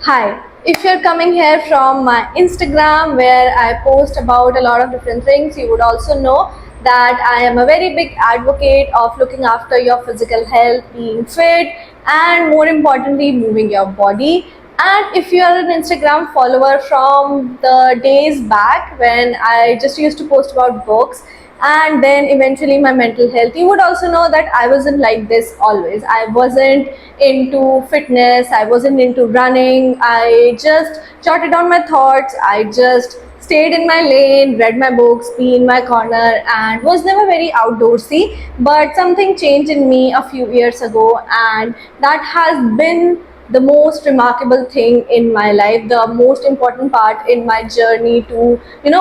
Hi, if you're coming here from my Instagram where I post about a lot of different things, you would also know that I am a very big advocate of looking after your physical health, being fit, and more importantly, moving your body. And if you are an Instagram follower from the days back when I just used to post about books, and then eventually my mental health, you would also know that I wasn't like this always. I wasn't into fitness, I wasn't into running, I just jotted down my thoughts, I just stayed in my lane, read my books, be in my corner, and was never very outdoorsy. But something changed in me a few years ago, and that has been the most remarkable thing in my life, the most important part in my journey to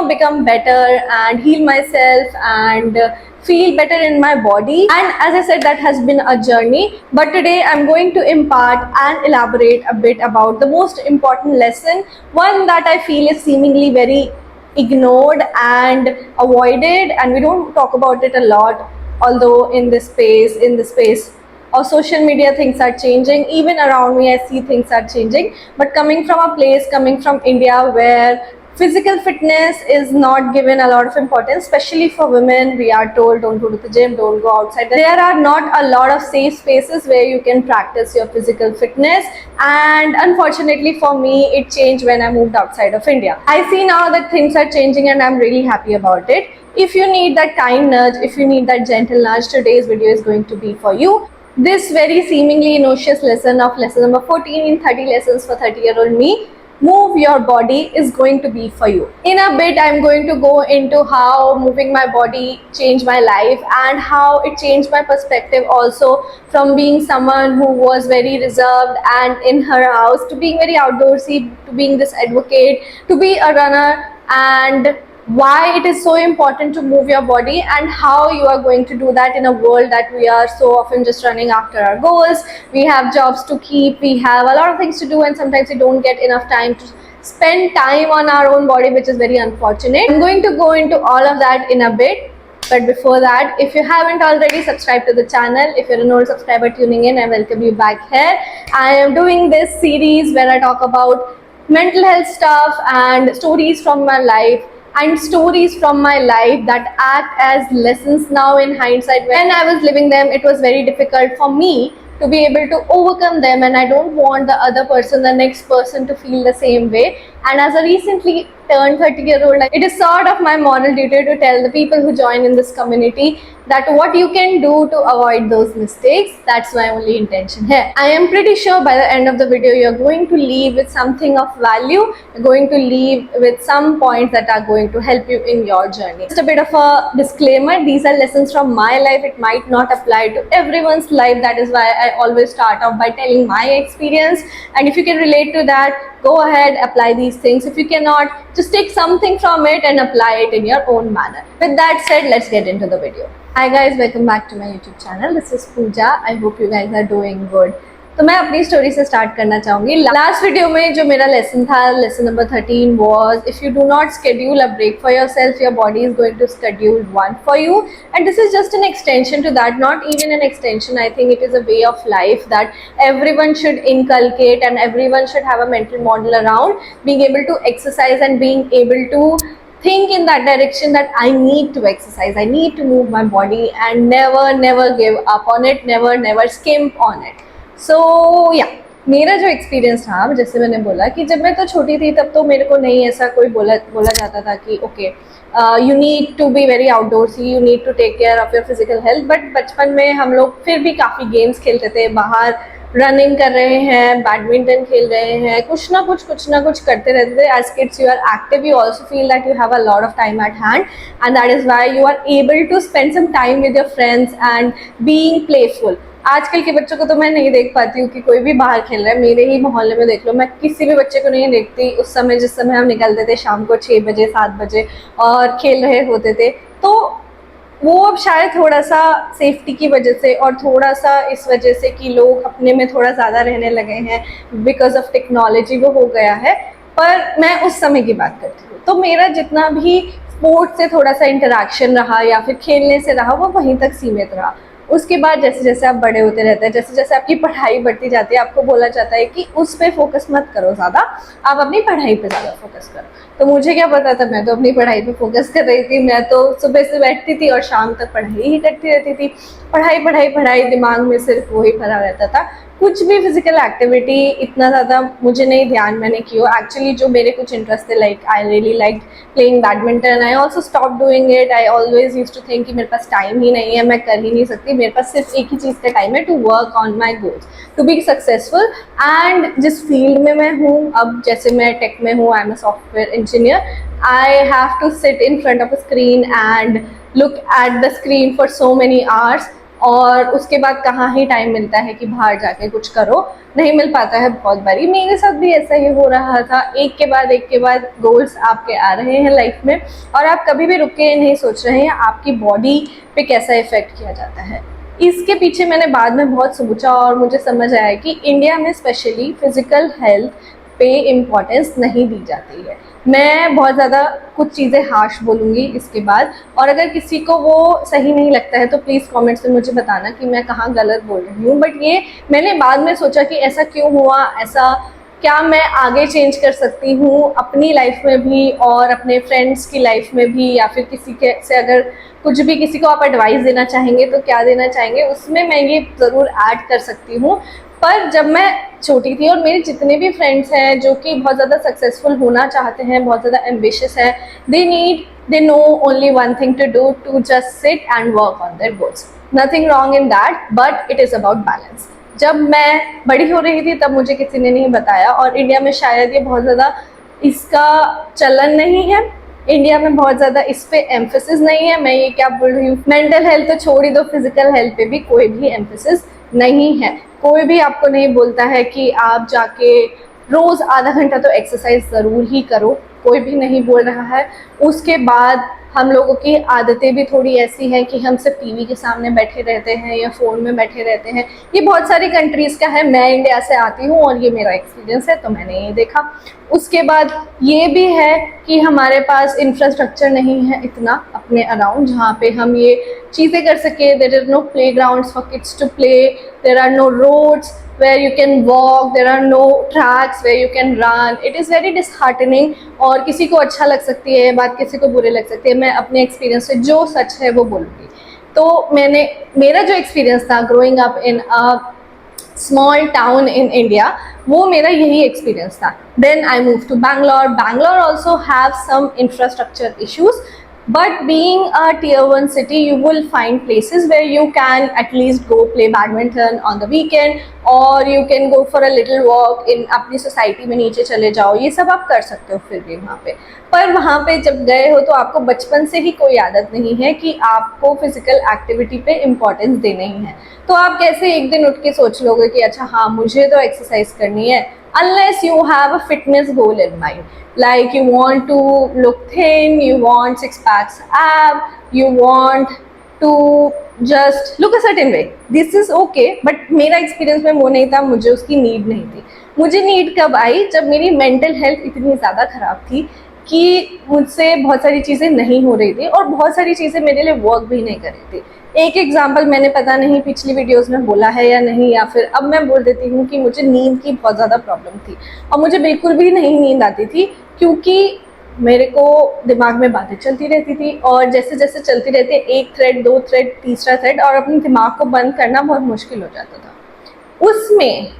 become better and heal myself and feel better in my body. And as I said, that has been a journey, but today I'm going to impart and elaborate a bit about the most important lesson, one that I feel is seemingly very ignored and avoided, and we don't talk about it a lot. Although in this space or social media, things are changing. Even around me, I see things are changing. But coming from a place, coming from India, where physical fitness is not given a lot of importance, especially for women, we are told don't go to the gym, don't go outside. There are not a lot of safe spaces where you can practice your physical fitness. And unfortunately for me, it changed when I moved outside of India. I see now that things are changing, and I'm really happy about it. If you need that kind nudge, if you need that gentle nudge, today's video is going to be for you. This very seemingly innocuous lesson of lesson number 14 in 30 lessons for 30-year-old me, move your body, is going to be for you. In a bit, I'm going to go into how moving my body changed my life and how it changed my perspective also, from being someone who was very reserved and in her house to being very outdoorsy, to being this advocate, to be a runner, and why it is so important to move your body and how you are going to do that in a world that we are so often just running after our goals. We have jobs to keep, we have a lot of things to do, and sometimes we don't get enough time to spend time on our own body, which is very unfortunate. I'm going to go into all of that in a bit. But before that, if you haven't already, subscribe to the channel. If you're an old subscriber tuning in, I welcome you back here. I am doing this series where I talk about mental health stuff and stories from my life, and stories from my life that act as lessons now in hindsight. When I was living them, it was very difficult for me to be able to overcome them, and I don't want the other person, the next person, to feel the same way. And as a recently turned 30-year-old, it is sort of my moral duty to tell the people who join in this community that what you can do to avoid those mistakes. That's my only intention here. I am pretty sure by the end of the video, you're going to leave with something of value. You're going to leave with some points that are going to help you in your journey. Just a bit of a disclaimer, these are lessons from my life. It might not apply to everyone's life. That is why I always start off by telling my experience. And if you can relate to that, go ahead, apply these things. If you cannot, just take something from it and apply it in your own manner. With that said, let's get into the video. Hi guys, welcome back to my YouTube channel. This is Pooja. I hope you guys are doing good. तो मैं अपनी story से start करना चाहूँगी. Last video में जो मेरा lesson था, lesson number 13 was, if you do not schedule a break for yourself, your body is going to schedule one for you. And this is just an extension to that, not even an extension. I think it is a way of life that everyone should inculcate, and everyone should have a mental model around being able to exercise and being able to think in that direction that I need to exercise, I need to move my body, and never give up on it, never skimp on it. सो या मेरा जो experience था, जैसे मैंने बोला कि जब मैं तो छोटी थी तब तो मेरे को नहीं ऐसा कोई बोला जाता था कि okay you need to be very outdoorsy, you need to take care of your physical health. But बचपन में हम लोग फिर भी काफ़ी गेम्स खेलते थे, बाहर रनिंग कर रहे हैं, बैडमिंटन खेल रहे हैं, कुछ ना कुछ करते रहते थे. As kids you are active, you also feel that you have a lot of time at hand, and that is why you are able to spend some time with your friends and being playful. आजकल के बच्चों को तो मैं नहीं देख पाती हूँ कि कोई भी बाहर खेल रहा है. मेरे ही मोहल्ले में देख लो, मैं किसी भी बच्चे को नहीं देखती उस समय, जिस समय हम निकलते थे शाम को 6 बजे 7 बजे और खेल रहे होते थे. तो वो अब शायद थोड़ा सा सेफ्टी की वजह से और थोड़ा सा इस वजह से कि लोग अपने में थोड़ा ज़्यादा रहने लगे हैं, बिकॉज ऑफ टेक्नोलॉजी, वो हो गया है. पर मैं उस समय की बात करती हूँ, तो मेरा जितना भी स्पोर्ट्स से थोड़ा सा इंटरेक्शन रहा या फिर खेलने से रहा, वो वहीं तक सीमित रहा. उसके बाद जैसे जैसे आप बड़े होते रहते हैं, जैसे जैसे आपकी पढ़ाई बढ़ती जाती है, आपको बोला जाता है कि उस पर फोकस मत करो ज़्यादा, आप अपनी पढ़ाई पे ज़्यादा फोकस करो। तो मुझे क्या पता था, मैं तो अपनी पढ़ाई पे फोकस कर रही थी। मैं तो सुबह से बैठती थी और शाम तक पढ़ाई ही करती रहती थी। पढ़ाई पढ़ाई पढ़ाई, दिमाग में सिर्फ वही भरा रहता था। कुछ भी फिजिकल एक्टिविटी इतना ज़्यादा मुझे नहीं ध्यान मैंने की हो। एक्चुअली जो मेरे कुछ इंटरेस्ट थे, like I really like playing badminton, I also stop doing it. I always use to think कि मेरे पास टाइम ही नहीं है, मैं कर ही नहीं सकती, मेरे पास सिर्फ एक ही चीज़ का टाइम है, to work on my goals, to be successful. And जिस फील्ड में मैं हूँ अब, जैसे मैं टेक में हूँ, I am a software engineer, I have to sit in front of a screen and look at the screen for so many hours. और उसके बाद कहाँ ही टाइम मिलता है कि बाहर जाके कुछ करो, नहीं मिल पाता है बहुत बारी। मेरे साथ भी ऐसा ही हो रहा था, एक के बाद गोल्स आपके आ रहे हैं लाइफ में और आप कभी भी रुक के नहीं सोच रहे हैं आपकी बॉडी पे कैसा इफेक्ट किया जाता है। इसके पीछे मैंने बाद में बहुत सोचा और मुझे समझ आया कि इंडिया में स्पेशली फिजिकल हेल्थ पे इम्पोर्टेंस नहीं दी जाती है। मैं बहुत ज़्यादा कुछ चीज़ें हार्श बोलूँगी इसके बाद, और अगर किसी को वो सही नहीं लगता है तो प्लीज़ कमेंट्स में मुझे बताना कि मैं कहाँ गलत बोल रही हूँ। बट ये मैंने बाद में सोचा कि ऐसा क्यों हुआ, ऐसा क्या मैं आगे चेंज कर सकती हूँ अपनी लाइफ में भी और अपने फ्रेंड्स की लाइफ में भी, या फिर किसी के से अगर कुछ भी किसी को आप एडवाइस देना चाहेंगे तो क्या देना चाहेंगे, उसमें मैं ये ज़रूर ऐड कर सकती हूँ। पर जब मैं छोटी थी और मेरे जितने भी फ्रेंड्स हैं जो कि बहुत ज़्यादा सक्सेसफुल होना चाहते हैं, बहुत ज़्यादा एम्बिशियस है, they know only one thing to do, to just sit and work on their goals. Nothing wrong in that, but it is about balance. जब मैं बड़ी हो रही थी तब मुझे किसी ने नहीं बताया, और इंडिया में शायद ये बहुत ज़्यादा इसका चलन नहीं है, इंडिया में बहुत ज़्यादा इस पे एम्फेसिस नहीं है। मैं ये क्या बोल रही हूँ, मेंटल हेल्थ तो छोड़ ही दो, फिजिकल हेल्थ पे भी कोई भी एम्फेसिस नहीं है। कोई भी आपको नहीं बोलता है कि आप जाके रोज आधा घंटा तो एक्सरसाइज ज़रूर ही करो, कोई भी नहीं बोल रहा है। उसके बाद हम लोगों की आदतें भी थोड़ी ऐसी हैं कि हम सिर्फ टीवी के सामने बैठे रहते हैं या फ़ोन में बैठे रहते हैं। ये बहुत सारी कंट्रीज़ का है, मैं इंडिया से आती हूँ और ये मेरा एक्सपीरियंस है तो मैंने ये देखा। उसके बाद ये भी है कि हमारे पास इंफ्रास्ट्रक्चर नहीं है इतना अपने अराउंड जहाँ पे हम ये चीज़ें कर सके। There are no playgrounds for kids to play, there are no roads where you can walk, there are no tracks where you can run. It is very disheartening। और किसी को अच्छा लग सकती है बात, किसी को बुरे लग सकती है। मैं अपने एक्सपीरियंस से जो सच है वो बोलूँगी। तो मेरा जो एक्सपीरियंस था growing up in a small town in India, वो मेरा यही एक्सपीरियंस था। Then I move to Bangalore also have some infrastructure issues, but being a tier 1 city you will find places where you can at least go play badminton on the weekend, or you can go for a little walk in अपनी society में नीचे चले जाओ, ये सब आप कर सकते हो फिर भी वहाँ पे। पर वहाँ पे जब गए हो तो आपको बचपन से ही कोई आदत नहीं है कि आपको फिजिकल एक्टिविटी पे इम्पोर्टेंस देना ही है। तो आप कैसे एक दिन उठ के सोच लोगे कि अच्छा हाँ मुझे तो एक्सरसाइज करनी है, unless you have a fitness goal in mind, like you want to look thin, you want six packs ab, you want to just look a certain way, this is okay। but मेरा experience में वो नहीं था, मुझे उसकी need नहीं थी। मुझे नीड कब आई, जब मेरी मेंटल हेल्थ इतनी ज़्यादा ख़राब थी कि मुझसे बहुत सारी चीज़ें नहीं हो रही थी और बहुत सारी चीज़ें मेरे लिए वर्क भी नहीं कर रही थी। एक एग्जाम्पल मैंने पता नहीं पिछली वीडियोस में बोला है या नहीं, या फिर अब मैं बोल देती हूँ कि मुझे नींद की बहुत ज़्यादा प्रॉब्लम थी और मुझे बिल्कुल भी नहीं नींद आती थी, क्योंकि मेरे को दिमाग में बातें चलती रहती थी और जैसे जैसे चलती रहती है, एक थ्रेड, दो थ्रेड, तीसरा थ्रेड, और अपने दिमाग को बंद करना बहुत मुश्किल हो जाता था। उसमें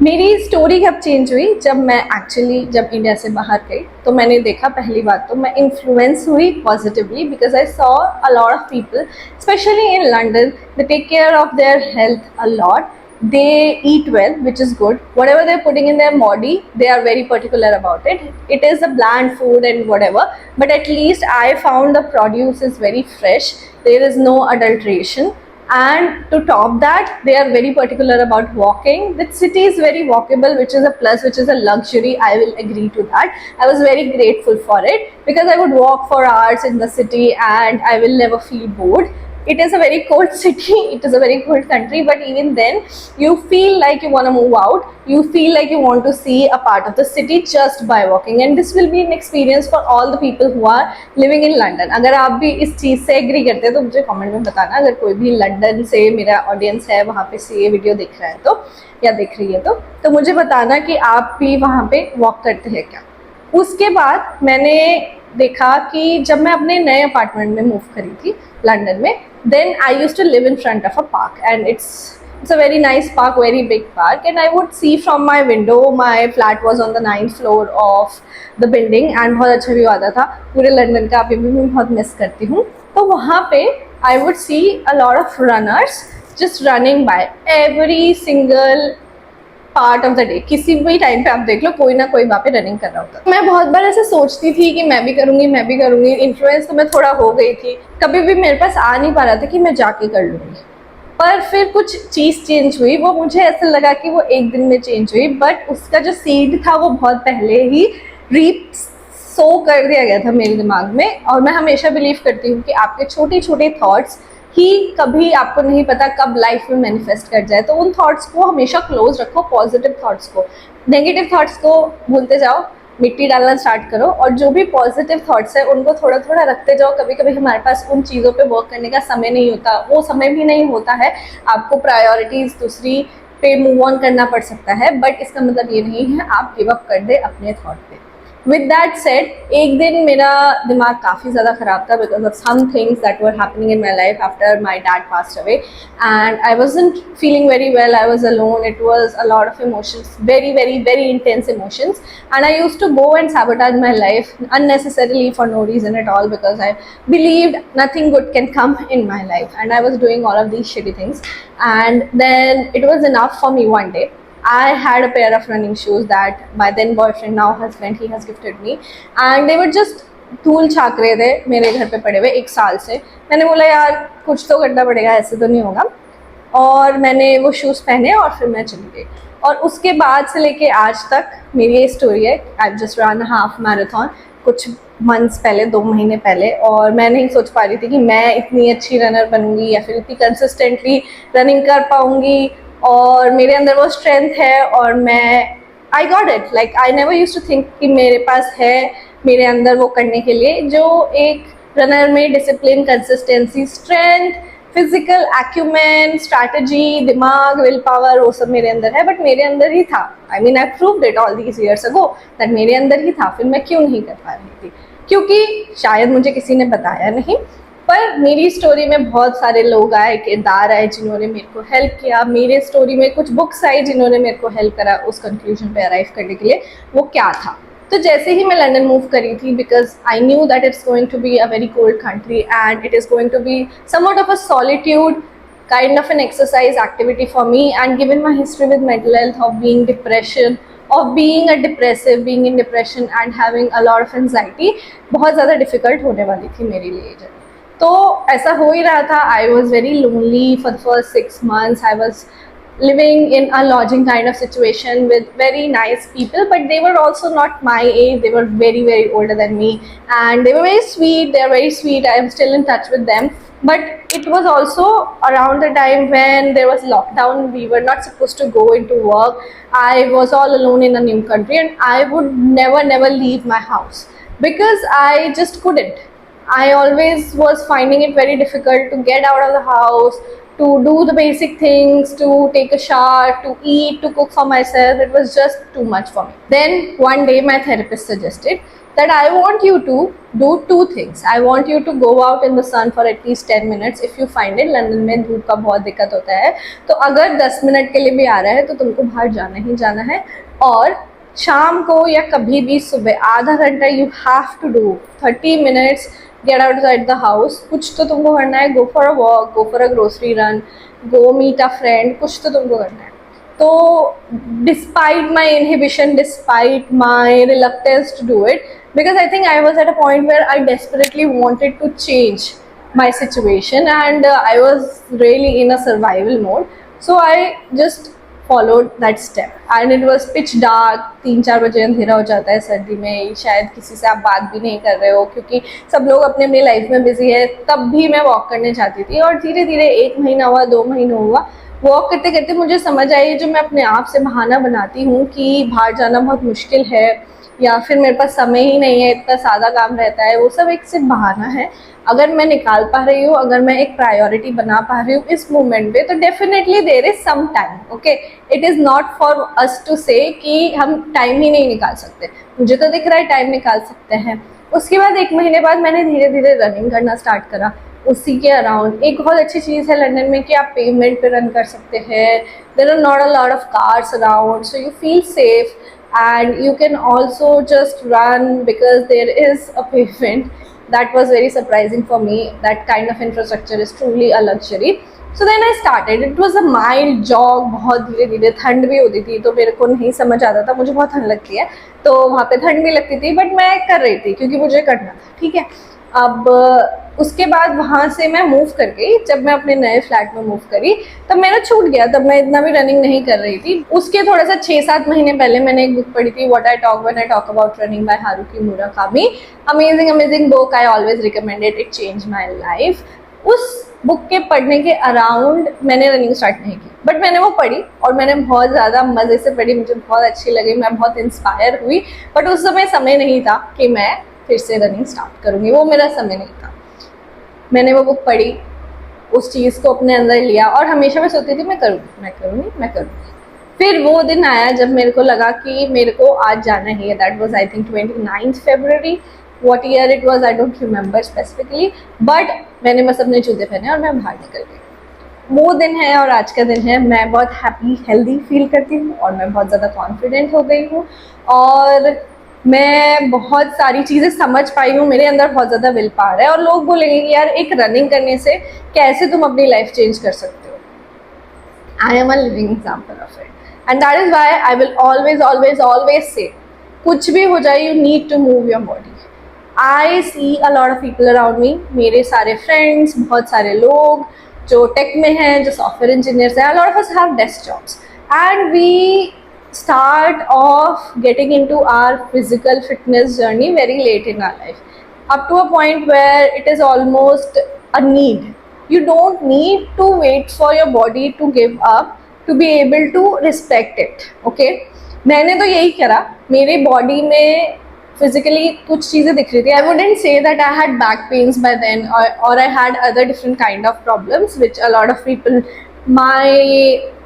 मेरी स्टोरी कब चेंज हुई, जब इंडिया से बाहर गई तो मैंने देखा, पहली बात तो मैं इन्फ्लुएंस हुई positively, because I saw a lot of people specially in London, they take care of their health a lot, they eat well, which is good. Whatever they're putting in their body, they are very particular about it. It is a bland food and whatever, but at least I found the produce is very fresh, there is no adulteration. And to top that, they are very particular about walking. The city is very walkable, which is a plus, which is a luxury, I will agree to that. I was very grateful for it because I would walk for hours in the city and I will never feel bored. it is a very cold city, it is a very cold country, but even then you feel like you want to move out, you feel like you want to see a part of the city just by walking. And this will be an experience for all the people who are living in London. अगर आप भी इस चीज़ से agree करते हैं तो मुझे comment में बताना, अगर कोई भी लंदन से मेरा ऑडियंस है वहाँ पे से ये वीडियो देख रहा है तो, या देख रही है तो मुझे बताना कि आप भी वहाँ पे वॉक करते हैं क्या। उसके बाद मैंने देखा कि जब मैं अपने नए अपार्टमेंट में मूव करी थी लंदन में, then I used to live in front of a park and it's a very nice park, very big park, and I would see from my window, my flat was on the 9th floor of the building and बहुत अच्छा view आता था पूरे London का, अभी भी मैं बहुत मिस करती हूँ। तो वहाँ पे I would see a lot of runners just running by every single part of the day. किसी भी टाइम पे आप देख लो कोई ना कोई वहाँ पे रनिंग कर रहा होता। मैं बहुत बार ऐसे सोचती थी कि मैं भी करूँगी। इन्फ्लुएंस तो मैं थोड़ा हो गई थी, कभी भी मेरे पास आ नहीं पा रहा था कि मैं जाके कर लूँगी। पर फिर कुछ चीज़ चेंज हुई, वो मुझे ऐसा लगा कि वो एक दिन में चेंज हुई, बट उसका जो सीड था वो बहुत पहले ही रीप सो कर दिया गया था मेरे दिमाग में। और मैं हमेशा बिलीव करती हूँ कि आपके छोटे छोटे थॉट्स ही कभी आपको नहीं पता कब लाइफ में मैनिफेस्ट कर जाए। तो उन थॉट्स को हमेशा क्लोज रखो, पॉजिटिव थॉट्स को, नेगेटिव थॉट्स को भूलते जाओ, मिट्टी डालना स्टार्ट करो, और जो भी पॉजिटिव थॉट्स है उनको थोड़ा थोड़ा रखते जाओ। कभी कभी हमारे पास उन चीज़ों पे वर्क करने का समय नहीं होता, वो समय भी नहीं होता है, आपको प्रायोरिटीज़ दूसरी पे मूव ऑन करना पड़ सकता है, बट इसका मतलब ये नहीं है आप गिव अप कर दे अपने थॉट पे। With that said, एक दिन मेरा दिमाग काफ़ी ज़्यादा ख़राब था because of some things that were happening in my life after my dad passed away, and I wasn't feeling very well. I was alone. It was a lot of emotions, very, very, very intense emotions, and I used to go and sabotage my life unnecessarily for no reason at all because I believed nothing good can come in my life, and I was doing all of these shitty things. And then it was enough for me one day. I had a pair of running shoes that my then boyfriend, now husband, he has gifted me, and they were just धूल छाक रहे थे मेरे घर पे पड़े हुए 1 साल से। मैंने बोला यार कुछ तो करना पड़ेगा, ऐसे तो नहीं होगा, और मैंने वो शूज़ पहने और फिर मैं चली गई। और उसके बाद से लेके आज तक मेरी ये स्टोरी है। I just run half marathon कुछ मंथ्स पहले, 2 महीने पहले, और मैं नहीं सोच पा रही थी कि मैं इतनी अच्छी रनर बनूंगी या फिर इतनी कंसिस्टेंटली रनिंग कर पाऊंगी, और मेरे अंदर वो स्ट्रेंथ है, और मैं I got it. Like I never used to think कि मेरे पास है मेरे अंदर वो करने के लिए जो एक रनर में discipline, consistency, strength, physical acumen, strategy, दिमाग, विल पावर, वो सब मेरे अंदर है, बट मेरे अंदर ही था। I mean I proved it all these years ago that मेरे अंदर ही था। फिर मैं क्यों नहीं कर पा रही थी? क्योंकि शायद मुझे किसी ने बताया नहीं, पर मेरी स्टोरी में बहुत सारे लोग आए, किरदार आए जिन्होंने मेरे को हेल्प किया। मेरे स्टोरी में कुछ बुक्स आई जिन्होंने मेरे को हेल्प करा उस कंक्लूजन पे अराइव करने के लिए। वो क्या था? तो जैसे ही मैं लंदन मूव करी थी, because I knew that it's going to be a very cold country and it is going to be somewhat of a solitude kind of an exercise activity for me, and given my history with mental health, of being depression, of being a depressive, being in depression and having a lot of anxiety, बहुत ज़्यादा difficult होने वाली थी मेरे लिए journey. तो ऐसा हो ही रहा था। I was very lonely for the first 6 months. I was living in a lodging kind of situation with very nice people, but they were also not my age. They were very, very older than me, and they were very sweet. They are very sweet. I am still in touch with them. But it was also around the time when there was lockdown. We were not supposed to go into work. I was all alone in a new country, and I would never leave my house because I just couldn't. I always was finding it very difficult to get out of the house, to do the basic things, to take a shower, to eat, to cook for myself. It was just too much for me. Then one day my therapist suggested that I want you to do 2 things. I want you to go out in the sun for at least 10 minutes if you find it. London में धूप का बहुत दिक्कत होता है, तो अगर 10 minute के लिए भी आ रहा है तो तुमको बाहर जाना ही जाना है। और शाम को या कभी भी सुबह आधा घंटा you have to do 30 minutes, get outside the house. कुछ तो तुमको करना है, go for a walk, go for a grocery run, go meet a friend, कुछ तो तुमको करना है। तो despite my inhibition, despite my reluctance to do it, because I think I was at a point where I desperately wanted to change my situation, and I was really in a survival mode. So I just followed that step. And it was pitch dark, 3-4 बजे अंधेरा हो जाता है सर्दी में, शायद किसी से आप बात भी नहीं कर रहे हो क्योंकि सब लोग अपनी अपनी लाइफ में बिजी है। तब भी मैं वॉक करने जाती थी और धीरे धीरे 1 महीना हुआ, 2 महीने हुआ, वॉक करते करते मुझे समझ आई जो मैं अपने आप से बहाना बनाती हूँ कि बाहर जाना बहुत मुश्किल है या फिर मेरे पास समय ही नहीं है, इतना सादा काम रहता है, वो सब एक सिर्फ बहाना है। अगर मैं निकाल पा रही हूँ, अगर मैं एक प्रायोरिटी बना पा रही हूँ इस मोमेंट पे, तो definitely there is some time. Okay, it is not for us to say कि हम टाइम ही नहीं निकाल सकते। मुझे तो दिख रहा है टाइम निकाल सकते हैं। उसके बाद 1 महीने बाद मैंने धीरे धीरे रनिंग करना स्टार्ट करा उसी के अराउंड। एक बहुत अच्छी चीज़ है लंदन में कि आप पेवमेंट पे रन कर सकते हैं। There are not a lot of cars around, so you feel safe and you can also just run because there is a pavement. That was very surprising for me. That kind of infrastructure is truly a luxury. So then I started. It was a mild jog, बहुत धीरे धीरे। ठंड भी होती थी तो मेरे को नहीं समझ आता था, मुझे बहुत ठंड लगती है तो वहाँ पे ठंड भी लगती थी, बट मैं कर रही थी क्योंकि मुझे करना था। ठीक है, अब उसके बाद वहाँ से मैं मूव कर गई। जब मैं अपने नए फ्लैट में मूव करी तब मेरा छूट गया, तब मैं इतना भी रनिंग नहीं कर रही थी। उसके थोड़ा सा 6-7 महीने पहले मैंने एक बुक पढ़ी थी, what I talk when I talk about running by Haruki Murakami. Amazing book, I always recommend it, it change my life. उस बुक के पढ़ने के अराउंड मैंने रनिंग स्टार्ट नहीं की, बट मैंने वो पढ़ी और मैंने बहुत ज़्यादा मज़े से पढ़ी, मुझे बहुत अच्छी लगी, मैं बहुत इंस्पायर हुई। बट उस समय नहीं था कि मैं फिर से रनिंग स्टार्ट करूँगी, वो मेरा समय नहीं था। मैंने वो बुक पढ़ी, उस चीज़ को अपने अंदर लिया और हमेशा मैं सोचती थी मैं करूँगी। फिर वो दिन आया जब मेरे को लगा कि मेरे को आज जाना ही है। That was I think 29 February. What year it was I don't remember specifically, but मैंने बस अपने जूते पहने और मैं बाहर निकल गई। वो दिन है और आज का दिन है। मैं बहुत हैप्पी हेल्दी फील करती हूँ और मैं बहुत ज़्यादा कॉन्फिडेंट हो गई हूँ और मैं बहुत सारी चीज़ें समझ पाई हूँ। मेरे अंदर बहुत ज़्यादा विल पावर है और लोग बोलेंगे कि यार एक रनिंग करने से कैसे तुम अपनी लाइफ चेंज कर सकते हो। I am a living example of it and that is why I will always say कुछ भी हो जाए you need to move your body. I see a lot of people around me, मेरे सारे friends, बहुत सारे लोग जो टेक में हैं, जो सॉफ्टवेयर इंजीनियर्स हैं, a lot of us have desk jobs and we start off getting into our physical fitness journey very late in our life, up to a point where it is almost a need. You don't need to wait for your body to give up to be able to respect it. Okay, मैंने तो यही करा, मेरे body में physically कुछ चीज़ें दिख रही थी। I wouldn't say that I had back pains by then और I had other different kind of problems which a lot of people my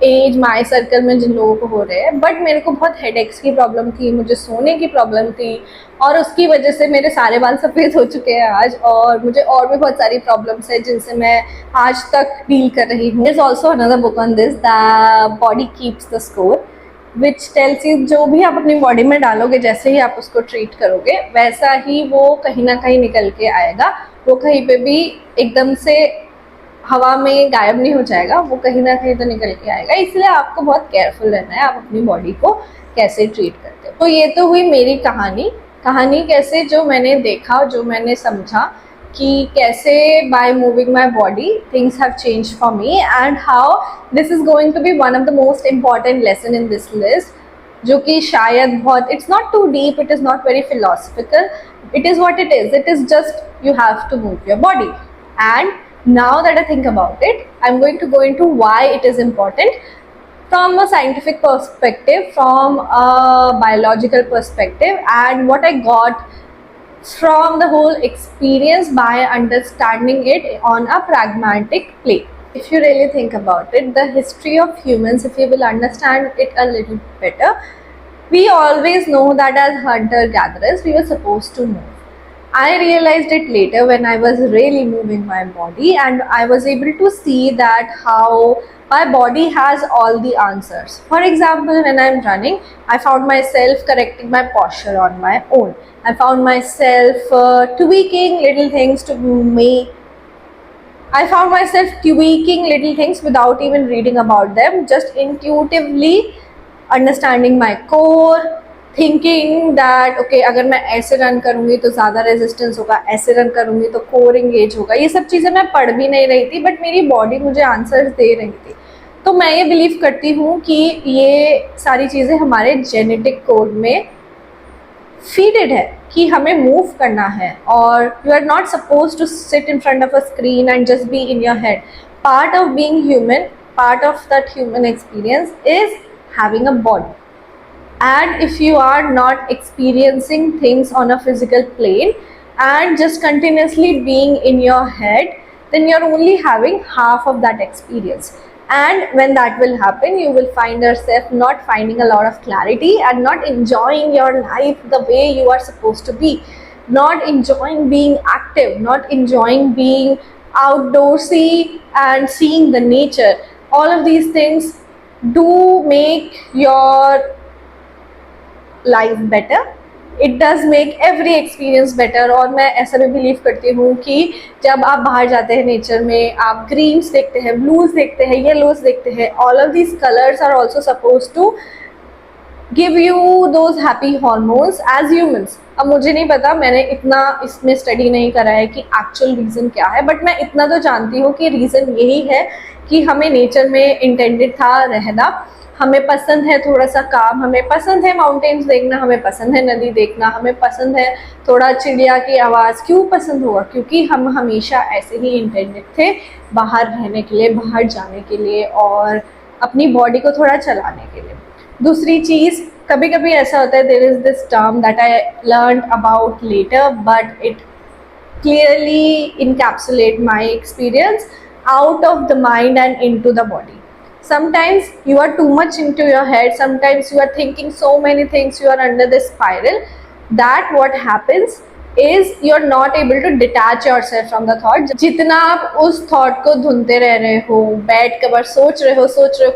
age, my circle में जिन लोगों को हो रहे हैं। बट मेरे को बहुत हेडेक्स की प्रॉब्लम थी, मुझे सोने की प्रॉब्लम थी और उसकी वजह से मेरे सारे बाल सफ़ेद हो चुके हैं आज, और मुझे और भी बहुत सारी प्रॉब्लम्स है जिनसे मैं आज तक डील कर रही हूँ। Is also another book on this, the body keeps the score, which tells you जो भी आप अपनी बॉडी में डालोगे, जैसे ही आप उसको ट्रीट करोगे वैसा ही वो कहीं ना कहीं निकल के आएगा। वो कहीं पे भी एकदम से हवा में गायब नहीं हो जाएगा, वो कहीं ना कहीं तो निकल के आएगा। इसलिए आपको बहुत केयरफुल रहना है आप अपनी बॉडी को कैसे ट्रीट करते हो। तो ये तो हुई मेरी कहानी कैसे जो मैंने देखा, जो मैंने समझा कि कैसे by moving my body things have change for me and how this is going to be one of the most important lesson in this list, जो कि शायद बहुत, it's not too deep, it is not very philosophical, it is what it is just you have to move your body. And now that I think about it, I'm going to go into why it is important from a scientific perspective, from a biological perspective, and what I got from the whole experience by understanding it on a pragmatic plane. If you really think about it, the history of humans, if you will understand it a little better, we always know that as hunter-gatherers, we were supposed to move. I realized it later when I was really moving my body and I was able to see that how my body has all the answers. For example, when I'm running, I found myself correcting my posture on my own. I found myself tweaking little things to me. I found myself tweaking little things without even reading about them, just intuitively understanding my core, thinking that okay अगर मैं ऐसे run करूँगी तो ज़्यादा resistance होगा, ऐसे run करूँगी तो कोर इंगेज होगा। ये सब चीज़ें मैं पढ़ भी नहीं रही थी, बट मेरी बॉडी मुझे आंसर्स दे रही थी। तो मैं ये बिलीव करती हूँ कि ये सारी चीज़ें हमारे जेनेटिक कोड में फीडेड है कि हमें मूव करना है, और you are not suppose to sit in front of a screen and just be in your head. Part of being human, part of that human experience is having a body. And if you are not experiencing things on a physical plane and just continuously being in your head, then you're only having half of that experience. And when that will happen, you will find yourself not finding a lot of clarity and not enjoying your life the way you are supposed to be, not enjoying being active, not enjoying being outdoorsy and seeing the nature. All of these things do make your life better. It does make every experience better. और मैं ऐसा भी believe करती हूँ कि जब आप बाहर जाते हैं नेचर में, आप ग्रीन्स देखते हैं, ब्लूज देखते हैं, येलोज देखते हैं, all of these colors are also supposed to give you those happy hormones as humans. अब मुझे नहीं पता, मैंने इतना इसमें स्टडी नहीं करा है कि एक्चुअल रीज़न क्या है, बट मैं इतना तो जानती हूँ कि रीज़न यही है कि हमें नेचर में इंटेंडेड था रहना. हमें पसंद है थोड़ा सा काम, हमें पसंद है माउंटेन्स देखना, हमें पसंद है नदी देखना, हमें पसंद है थोड़ा चिड़िया की आवाज़. क्यों पसंद हुआ? क्योंकि हम हमेशा ऐसे ही इंटेंडेड थे बाहर रहने के लिए, बाहर जाने के लिए और अपनी बॉडी को थोड़ा चलाने के लिए. दूसरी चीज़, कभी कभी ऐसा होता है, there is this term that I learn about later but it clearly encapsulate my experience: out of the mind and into the body. Sometimes you are too much into your head, sometimes you are thinking so many things, you are under this spiral, that what happens is you are not able to detach yourself from the thought. जितना आप उस thought को धुनते रह रहे हो, बैठ कर बस सोच रहे हो,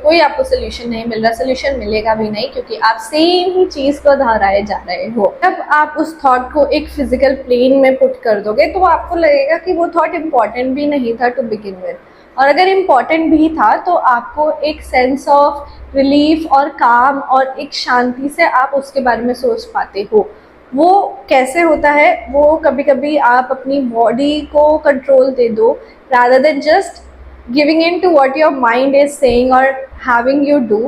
कोई आपको सोल्यूशन नहीं मिल रहा, सोल्यूशन मिलेगा भी नहीं, क्योंकि आप सेम ही चीज़ को दोहराए जा रहे हो. जब आप उस थॉट को एक फिजिकल प्लेन में पुट कर दोगे तो आपको लगेगा कि वो थॉट इम्पॉर्टेंट भी नहीं था टू बिगिन विद, और अगर इम्पॉर्टेंट भी था तो आपको एक सेंस ऑफ रिलीफ और काम और एक शांति से आप उसके बारे में सोच पाते हो. वो कैसे होता है? वो कभी कभी आप अपनी बॉडी को कंट्रोल दे दो, rather than just giving in to what your mind is saying or having you do,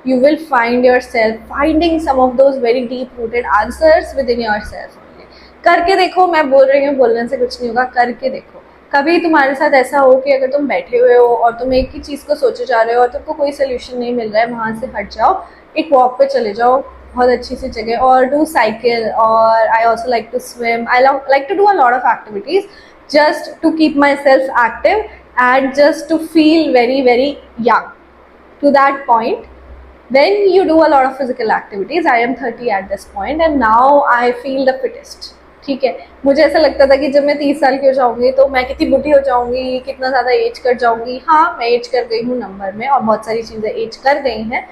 you will find yourself finding some of those very deep rooted answers within yourself only. करके देखो, मैं बोल रही हूँ, बोलने से कुछ नहीं होगा, करके देखो. कभी तुम्हारे साथ ऐसा हो कि अगर तुम बैठे हुए हो और तुम एक ही चीज़ को सोचे जा रहे हो और तुमको कोई सोल्यूशन नहीं मिल रहा है, वहाँ से हट जाओ, एक वॉक पे चले जाओ, बहुत अच्छी सी जगह, और डू साइकिल, और I also like to swim. I like to do a lot of activities just to keep myself active and just to feel very very young. To that point, when you do a lot of physical activities, I am 30 at this point and now I feel the fittest. ठीक है, मुझे ऐसा लगता था कि जब मैं 30 साल की हो जाऊंगी तो मैं कितनी बुढ़ी हो जाऊंगी, कितना ज़्यादा एज कर जाऊंगी. हाँ, मैं एज कर गई हूँ नंबर में, और बहुत सारी चीज़ें एज कर गई हैं,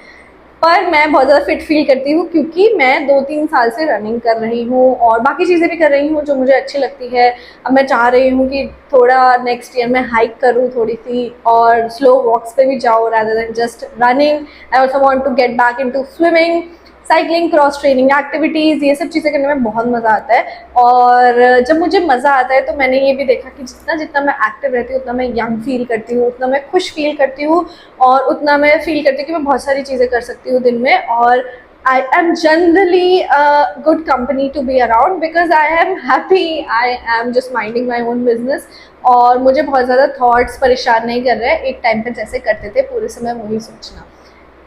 पर मैं बहुत ज़्यादा फिट फील करती हूँ क्योंकि मैं 2-3 साल से रनिंग कर रही हूँ और बाकी चीज़ें भी कर रही हूँ जो मुझे अच्छी लगती है. अब मैं चाह रही हूँ कि थोड़ा नेक्स्ट ईयर मैं हाइक करूँ थोड़ी सी, और स्लो वॉक्स पे भी जाऊँ rather than just running. I also want to get back into swimming, cycling, cross training activities, ये सब चीज़ें करने में बहुत मज़ा आता है. और जब मुझे मज़ा आता है तो मैंने ये भी देखा कि जितना जितना मैं एक्टिव रहती हूँ उतना मैं यंग फील करती हूँ, उतना मैं खुश फील करती हूँ, और उतना मैं फील करती हूँ कि मैं बहुत सारी चीज़ें कर सकती हूँ दिन में. और I am generally good company to be around because I am happy, I am just minding my own business, और मुझे बहुत ज़्यादा थाट्स परेशान नहीं कर रहे हैं एक टाइम पर जैसे करते थे पूरे समय वही सोचना.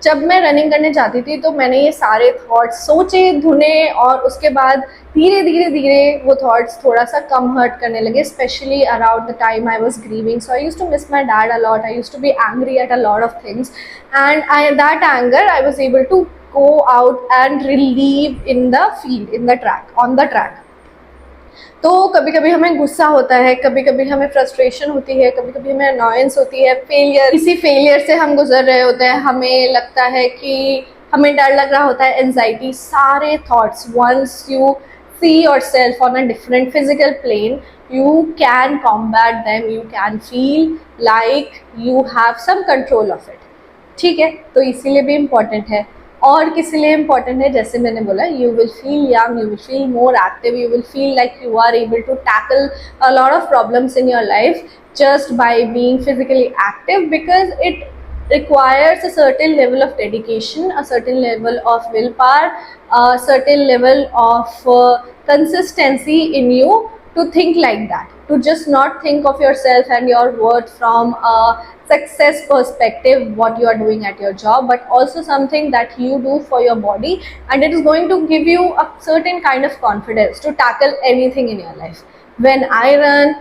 जब मैं रनिंग करने जाती थी तो मैंने ये सारे थॉट्स सोचे, धुने, और उसके बाद धीरे धीरे धीरे वो थॉट्स थोड़ा सा कम हर्ट करने लगे, specially around the time I was grieving. So I used to miss my dad a lot, I used to be angry at a lot of things, and that anger I was able to go out and relieve in the field, in the track, on the track. तो कभी कभी हमें गुस्सा होता है, कभी कभी हमें फ्रस्ट्रेशन होती है, कभी कभी हमें अनॉयंस होती है, फेलियर, इसी फेलियर से हम गुजर रहे होते हैं, हमें लगता है कि हमें डर लग रहा होता है, एंजाइटी, सारे thoughts. Once you see yourself on a different physical plane, you can combat them, you can feel like you have some control of it. ठीक है, तो इसीलिए भी इम्पॉर्टेंट है. और किस लिए इम्पॉर्टेंट है? जैसे मैंने बोला, you will feel young, you will feel more active, you will feel like you are able to tackle a lot of problems in your life just by being physically active, because it requires a certain level of dedication, a certain level of willpower, a certain level of consistency in you to think like that, to just not think of yourself and your worth from a success perspective, what you are doing at your job, but also something that you do for your body, and it is going to give you a certain kind of confidence to tackle anything in your life. When I run,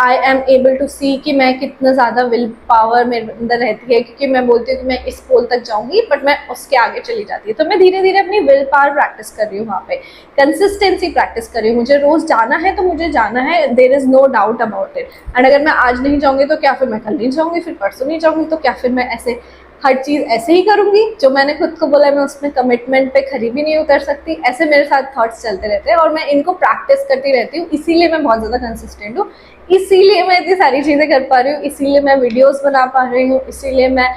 I am able to see कि मैं कितना ज़्यादा will power मेरे अंदर रहती है, क्योंकि मैं बोलती हूँ कि मैं इस पोल तक जाऊँगी बट मैं उसके आगे चली जाती है। तो मैं धीरे धीरे अपनी विल पावर प्रैक्टिस कर रही हूँ, वहाँ पे कंसिस्टेंसी प्रैक्टिस कर रही हूँ। मुझे रोज़ जाना है तो मुझे जाना है, there is no doubt about it. And अगर मैं आज नहीं जाऊँगी तो क्या फिर मैं कल नहीं जाऊँगी, फिर परसों नहीं जाऊँगी, तो क्या फिर मैं ऐसे हर चीज़ ऐसे ही करूँगी? जो मैंने खुद को बोला मैं उसमें कमिटमेंट पे खरी भी नहीं उतर सकती। ऐसे मेरे साथ थॉट्स चलते रहते हैं और मैं इनको प्रैक्टिस करती रहती हूँ, इसीलिए मैं बहुत ज़्यादा कंसिस्टेंट हूँ, इसीलिए मैं इतनी सारी चीज़ें कर पा रही हूँ, इसीलिए मैं वीडियोस बना पा रही हूँ, इसीलिए मैं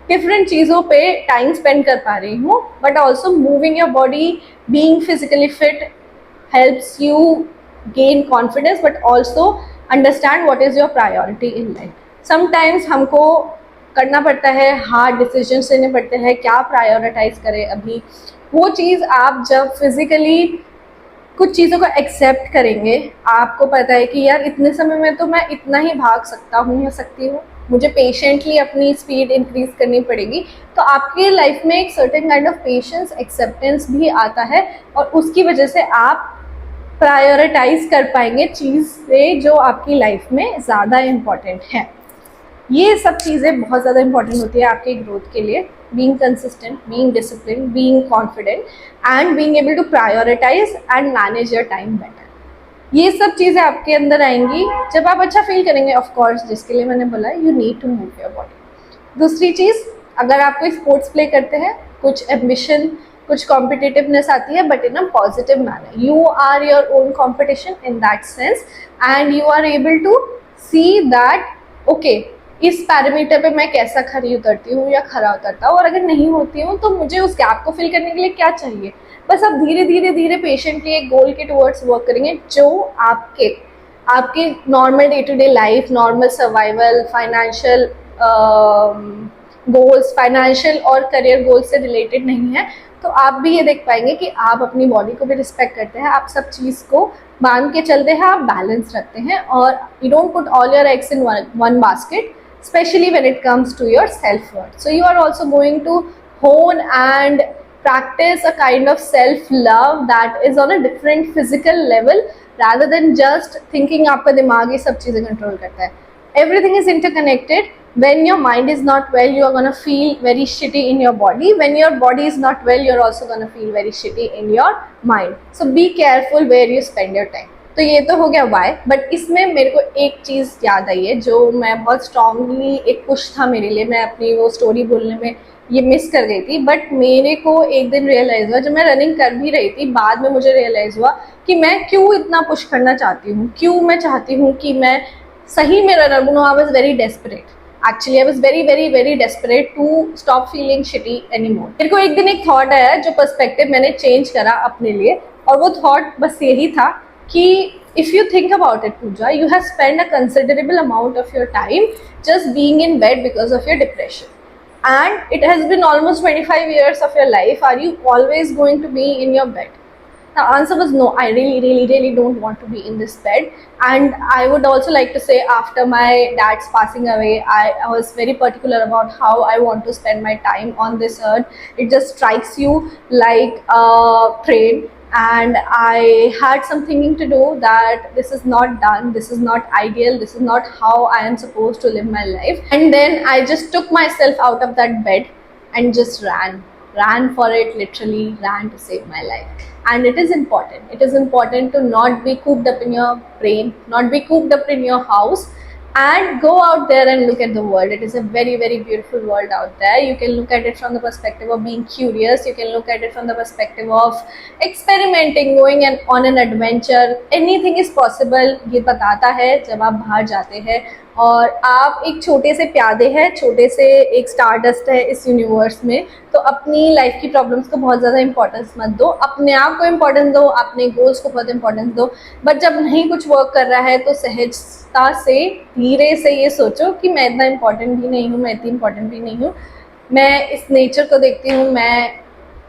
डिफरेंट चीज़ों पे टाइम स्पेंड कर पा रही हूँ। But also moving your body, being physically fit helps you gain confidence, but also understand what is your priority in life. Sometimes हमको करना पड़ता है, हार्ड डिसीजंस लेने पड़ते हैं, क्या प्रायोरिटाइज करें अभी। वो चीज़ आप जब फिजिकली कुछ चीज़ों को एक्सेप्ट करेंगे, आपको पता है कि यार इतने समय में तो मैं इतना ही भाग सकता हूँ या सकती हूँ, मुझे पेशेंटली अपनी स्पीड इंक्रीज करनी पड़ेगी, तो आपकी लाइफ में एक certain kind of patience, acceptance भी आता है और उसकी वजह से आप प्रायोरिटाइज कर पाएंगे चीज़ें जो आपकी लाइफ में ज़्यादा इम्पॉर्टेंट है। ये सब चीज़ें बहुत ज़्यादा इंपॉर्टेंट होती है आपके ग्रोथ के लिए, being consistent, being discipline, being confident and being able to prioritise and manage your time better. ये सब चीज़ें आपके अंदर आएंगी जब आप अच्छा फील करेंगे। ऑफ कोर्स, जिसके लिए मैंने बोला you need to move your body. दूसरी चीज़, अगर आप कोई स्पोर्ट्स प्ले करते हैं, कुछ एम्बिशन, कुछ कॉम्पिटिटिवनेस आती है, but in a positive manner, you are your own competition in that sense and you are able to see that okay, इस पैरामीटर पे मैं कैसा खरी उतरती हूँ या खरा उतरता हूँ, और अगर नहीं होती हूँ तो मुझे उस गैप को फिल करने के लिए क्या चाहिए। बस आप धीरे धीरे धीरे पेशेंटली एक गोल के टुवर्ड्स वर्क करेंगे जो आपके normal day to day life, normal survival, financial goals, financial और करियर गोल्स से रिलेटेड नहीं है। तो आप भी ये देख पाएंगे कि आप अपनी बॉडी को भी रिस्पेक्ट करते हैं, आप सब चीज़ को बांध के चलते हैं, आप बैलेंस रखते हैं और you don't put all your eggs in one basket, especially when it comes to your self-worth. So you are also going to hone and practice a kind of self-love that is on a different physical level rather than just thinking आपका दिमाग ये सब चीज़ें control करता है। Everything is interconnected. When your mind is not well, you are going to feel very shitty in your body. When your body is not well, you are also going to feel very shitty in your mind. So be careful where you spend your time. तो ये तो हो गया Y, but इसमें मेरे को एक चीज़ याद आई है जो मैं बहुत स्ट्रांगली, एक पुश था मेरे लिए, मैं अपनी वो स्टोरी बोलने में ये मिस कर गई थी। बट मेरे को एक दिन रियलाइज़ हुआ, जब मैं रनिंग कर भी रही थी, बाद में मुझे रियलाइज़ हुआ कि मैं क्यों इतना पुश करना चाहती हूँ, क्यों मैं चाहती हूँ कि मैं सही में रनर बनूँ। I was very desperate, actually I was very very very desperate to stop feeling shitty anymore. मेरे को एक दिन एक थॉट आया जो पर्सपेक्टिव मैंने चेंज करा अपने लिए, और वो थॉट बस यही था कि if you think about it, Pooja, you have spent a considerable amount of your time just being in bed because of your depression, and it has been almost 25 years of your life. Are you always going to be in your bed? The answer was no. I really don't want to be in this bed. And I would also like to say, after my dad's passing away, I was very particular about how I want to spend my time on this earth. It just strikes you like a train. And I had some thinking to do that this is not done, this is not ideal, this is not how I am supposed to live my life. And then I just took myself out of that bed and just ran for it, literally ran to save my life. And it is important to not be cooped up in your brain, not be cooped up in your house, and go out there and look at the world. It is a very very beautiful world out there. You can look at it from the perspective of being curious, you can look at it from the perspective of experimenting, going on an adventure. Anything is possible. ये बताता है जब आप बाहर जाते हैं, और आप एक छोटे से प्यादे हैं, छोटे से एक स्टार डस्ट है इस यूनिवर्स में। तो अपनी लाइफ की प्रॉब्लम्स को बहुत ज़्यादा इंपॉर्टेंस मत दो, अपने आप को इम्पोर्टेंस दो, अपने गोल्स को बहुत इंपॉर्टेंस दो। बट जब नहीं कुछ वर्क कर रहा है तो सहजता से धीरे से ये सोचो कि मैं इतना इम्पोर्टेंट भी नहीं हूँ, मैं इतनी इम्पोर्टेंट भी नहीं हूँ। मैं इस नेचर को देखती हूँ, मैं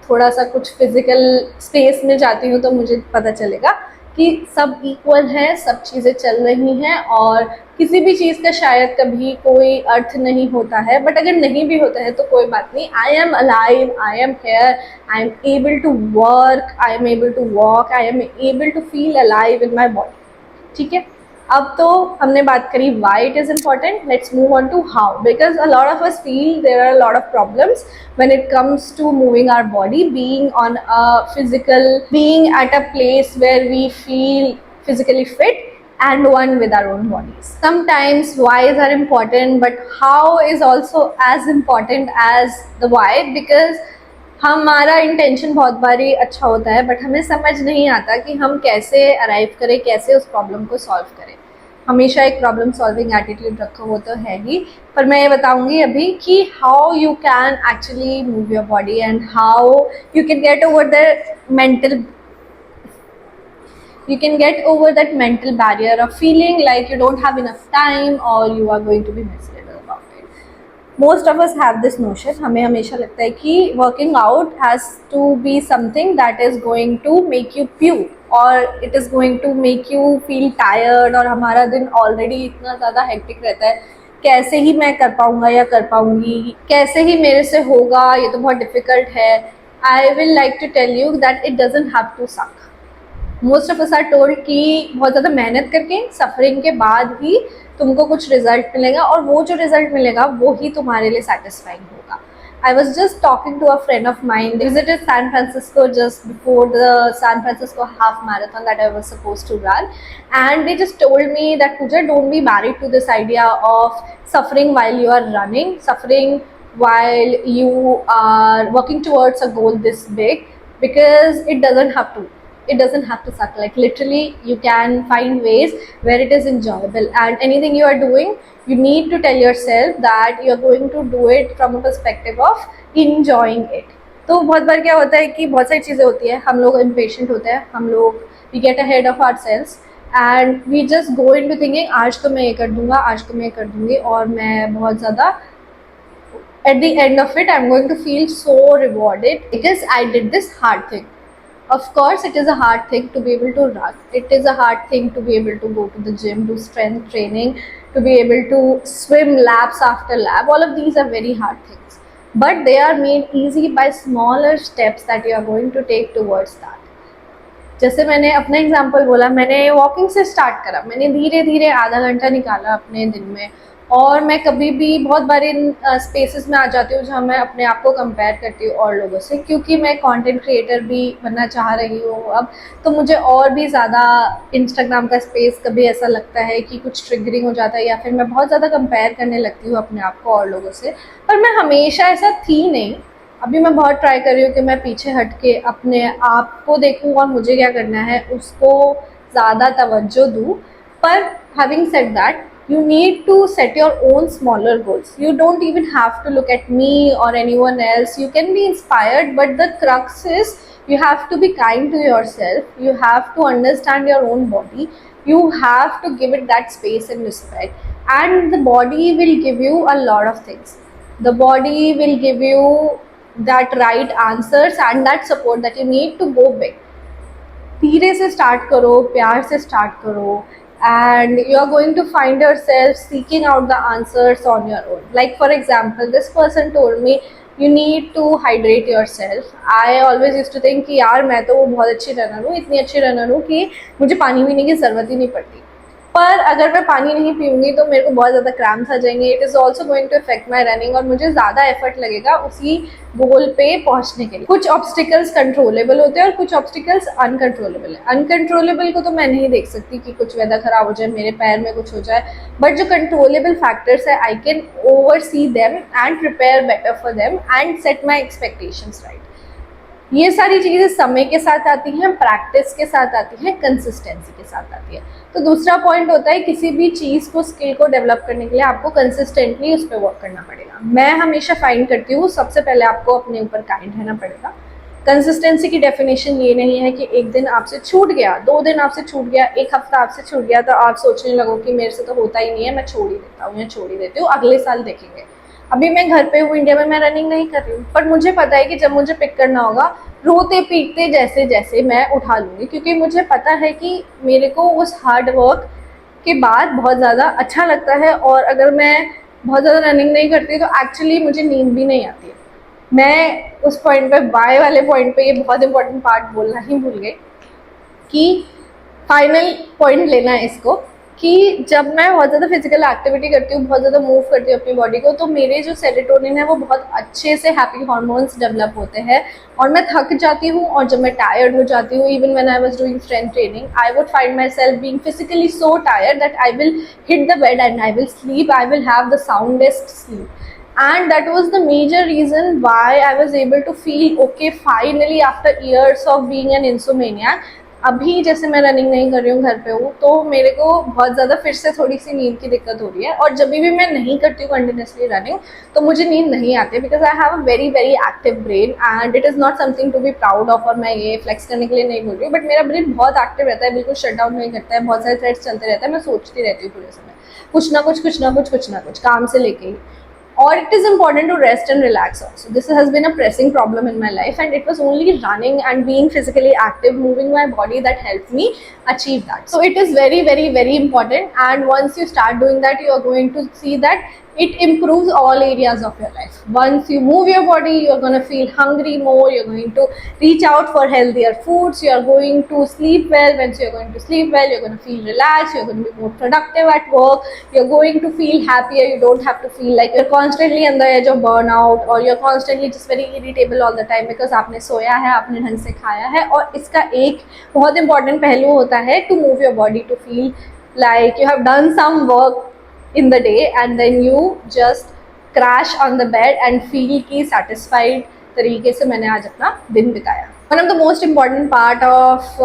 थोड़ा सा कुछ फिजिकल स्पेस में जाती हूँ तो मुझे पता चलेगा कि सब इक्वल है, सब चीज़ें चल रही हैं और किसी भी चीज़ का शायद कभी कोई अर्थ नहीं होता है। बट अगर नहीं भी होता है तो कोई बात नहीं, I am alive, I am here, I am able to work, I am able to walk, I am able to feel alive in my body. ठीक है, अब तो हमने बात करी why it is important. Let's move on to how, because a lot of us feel there are a lot of problems when it comes to moving our body, being on a physical, being at a place where we feel physically fit and one with our own bodies. Sometimes whys are important, but how is also as important as the why, because हमारा intention बहुत बारी अच्छा होता है but हमें समझ नहीं आता कि हम कैसे अराइव करें, कैसे उस प्रॉब्लम को सॉल्व करें। हमेशा एक प्रॉब्लम सॉल्विंग एटीट्यूड रखो, वो तो है ही, पर मैं ये बताऊंगी अभी कि how you can actually move your body and how you can get over the mental you can get over that mental barrier of feeling like you don't have enough time or you are going to be miserable about it. Most of us have this notion, हमें हमेशा लगता है कि working out has to be something that is going to make you puke or it is going to make you feel tired, और हमारा दिन already इतना ज़्यादा hectic रहता है, कैसे ही मैं कर पाऊँगा या कर पाऊँगी, कैसे ही मेरे से होगा, ये तो बहुत difficult है। I will like to tell you that it doesn't have to suck. Most of us are told कि बहुत ज़्यादा मेहनत करके सफरिंग के बाद ही तुमको कुछ रिजल्ट मिलेगा और वो जो रिजल्ट मिलेगा वो ही तुम्हारे लिए सेटिस्फाइंग होगा। I was just talking to a friend of mine. They visited San Francisco just before the San Francisco half marathon that I was supposed to run, and they just told me that Pooja, don't be married to this idea of suffering while you are running, suffering while you are working towards a goal this big, because it doesn't have to. It doesn't have to suck. Like literally you can find ways where it is enjoyable, and anything you are doing you need to tell yourself that you are going to do it from a perspective of enjoying it. तो बहुत बार क्या होता है कि बहुत सारी चीज़ें होती है, हम लोग impatient होते हैं, हम लोग we get ahead of ourselves and we just go into thinking आज तो मैं ये कर दूंगा, आज तो मैं ये कर दूंगी और मैं बहुत ज़्यादा at the end of it I'm going to feel so rewarded because I did this hard thing. Of course, it is a hard thing to be able to run. It is a hard thing to be able to go to the gym, do strength training, to be able to swim laps after lap. All of these are very hard things. But they are made easy by smaller steps that you are going to take towards that. जैसे मैंने अपना example बोला, मैंने walking से start करा, मैंने धीरे धीरे आधा घंटा निकाला अपने दिन में, और मैं कभी भी बहुत बार इन स्पेसेस में आ जाती हूँ जहाँ मैं अपने आप को कंपेयर करती हूँ और लोगों से, क्योंकि मैं कंटेंट क्रिएटर भी बनना चाह रही हूँ अब, तो मुझे और भी ज़्यादा इंस्टाग्राम का स्पेस कभी ऐसा लगता है कि कुछ ट्रिगरिंग हो जाता है या फिर मैं बहुत ज़्यादा कंपेयर करने लगती हूँ अपने आप को और लोगों से। पर मैं हमेशा ऐसा थी नहीं, अभी मैं बहुत ट्राई कर रही हूँ कि मैं पीछे हट के अपने आप को देखूँ और मुझे क्या करना है उसको ज़्यादा तवज्जो दूँ। पर having said that, you need to set your own smaller goals. You don't even have to look at me or anyone else. You can be inspired, but the crux is you have to be kind to yourself. You have to understand your own body. You have to give it that space and respect, and the body will give you a lot of things. The body will give you that right answers and that support that you need to go big. धीरे से start करो, प्यार से start करो, and you are going to find yourself seeking out the answers on your own. Like for example, this person told me you need to hydrate yourself. I always used to think कि यार मैं तो वो बहुत अच्छी runner हूँ, इतनी अच्छी रनर हूँ कि मुझे पानी पीने की ज़रूरत ही नहीं पड़ती, पर अगर मैं पानी नहीं पीऊँगी तो मेरे को बहुत ज़्यादा क्रैम्प्स आ जाएंगे। It is also going to affect my running और मुझे ज़्यादा एफर्ट लगेगा उसी गोल पे पहुंचने के लिए। कुछ ऑब्स्टिकल्स कंट्रोलेबल होते हैं और कुछ ऑब्स्टिकल्स अनकंट्रोलेबल है। अनकंट्रोलेबल को तो मैं नहीं देख सकती कि कुछ वेदर खराब हो जाए, मेरे पैर में कुछ हो जाए, बट जो कंट्रोलेबल फैक्टर्स है I can over see them and prepare better for them and set my expectations right. ये सारी चीज़ें समय के साथ आती हैं, प्रैक्टिस के साथ आती हैं, कंसिस्टेंसी के साथ आती है। तो दूसरा पॉइंट होता है किसी भी चीज़ को, स्किल को डेवलप करने के लिए आपको कंसिस्टेंटली उस पर वर्क करना पड़ेगा। मैं हमेशा फाइंड करती हूँ सबसे पहले आपको अपने ऊपर काइंड रहना पड़ेगा। कंसिस्टेंसी की डेफिनेशन ये नहीं है कि एक दिन आपसे छूट गया, 2 दिन आपसे छूट गया, 1 हफ्ता आपसे छूट गया तो आप सोचने लगो कि मेरे से तो होता ही नहीं है, मैं छोड़ ही देता हूँ या छोड़ ही देती हूँ, अगले साल देखेंगे। अभी मैं घर पे हूँ, इंडिया में, मैं रनिंग नहीं कर रही हूँ, पर मुझे पता है कि जब मुझे पिक करना होगा, रोते पीटते जैसे जैसे मैं उठा लूँगी, क्योंकि मुझे पता है कि मेरे को उस हार्ड वर्क के बाद बहुत ज़्यादा अच्छा लगता है। और अगर मैं बहुत ज़्यादा रनिंग नहीं करती तो एक्चुअली मुझे नींद भी नहीं आती है। मैं उस पॉइंट पे, बाय वाले पॉइंट पे, ये बहुत इंपॉर्टेंट पार्ट बोलना ही भूल गई कि फाइनल पॉइंट लेना है इसको, कि जब मैं बहुत ज़्यादा फिजिकल एक्टिविटी करती हूँ, बहुत ज़्यादा मूव करती हूँ अपनी बॉडी को, तो मेरे जो सेरोटोनिन है वो बहुत अच्छे से हैप्पी हार्मोन्स डेवलप होते हैं और मैं थक जाती हूँ। और जब मैं टायर्ड हो जाती हूँ, even when I was doing strength training, I would find myself being physically so tired that I will hit the bed and I will sleep, I will have the soundest sleep. And that was the major reason why I was able to feel okay finally after years of being an insomniac. अभी जैसे मैं running नहीं कर रही हूँ, घर पे हूँ, तो मेरे को बहुत ज़्यादा फिर से थोड़ी सी नींद की दिक्कत हो रही है। और जब भी मैं नहीं करती हूँ कंटिन्यूसली रनिंग, तो मुझे नींद नहीं आती, because I have a very very active brain and it is not something to be proud of. और मैं ये फ्लेक्स करने के लिए नहीं बोल रही हूँ, बट मेरा ब्रेन बहुत एक्टिव रहता है, बिल्कुल शट डाउन नहीं करता है, बहुत सारे थ्रेड्स चलते रहते हैं, मैं सोचती रहती हूँ पूरे समय, कुछ ना कुछ कुछ ना कुछ कुछ ना कुछ, काम से लेके ही। Or it is important to rest and relax also. This has been a pressing problem in my life, and it was only running and being physically active, moving my body, that helped me achieve that. So it is very very very important, and once you start doing that, you are going to see that it improves all areas of your life. Once you move your body, you're going to feel hungry more, you're going to reach out for healthier foods, you're going to sleep well. Once you're going to sleep well, you're going to feel relaxed, you're going to be more productive at work, you're going to feel happier, you don't have to feel like you're constantly on the edge of burnout, or you're constantly just very irritable all the time because आपने सोया है, आपने ढंग से खाया है। और इसका एक बहुत इंपॉर्टेंट पहलू होता है to move your body, to feel like you have done some work in the day and then you just crash on the bed and feel ki satisfied तरीके से मैंने आज अपना दिन बिताया. One of the most important part of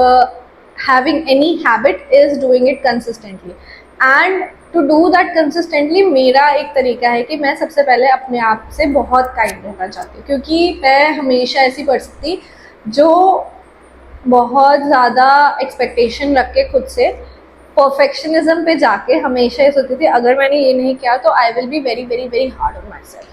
having any habit is doing it consistently, and to do that consistently मेरा एक तरीका है कि मैं सबसे पहले अपने आप से बहुत काइंड रहना चाहती हूँ, क्योंकि मैं हमेशा ऐसी पर्सन थी जो बहुत ज़्यादा एक्सपेक्टेशन रख के खुद से परफेक्शनिज्म पे जाके हमेशा ये सोचती थी अगर मैंने ये नहीं किया तो I will be very very very hard on my self,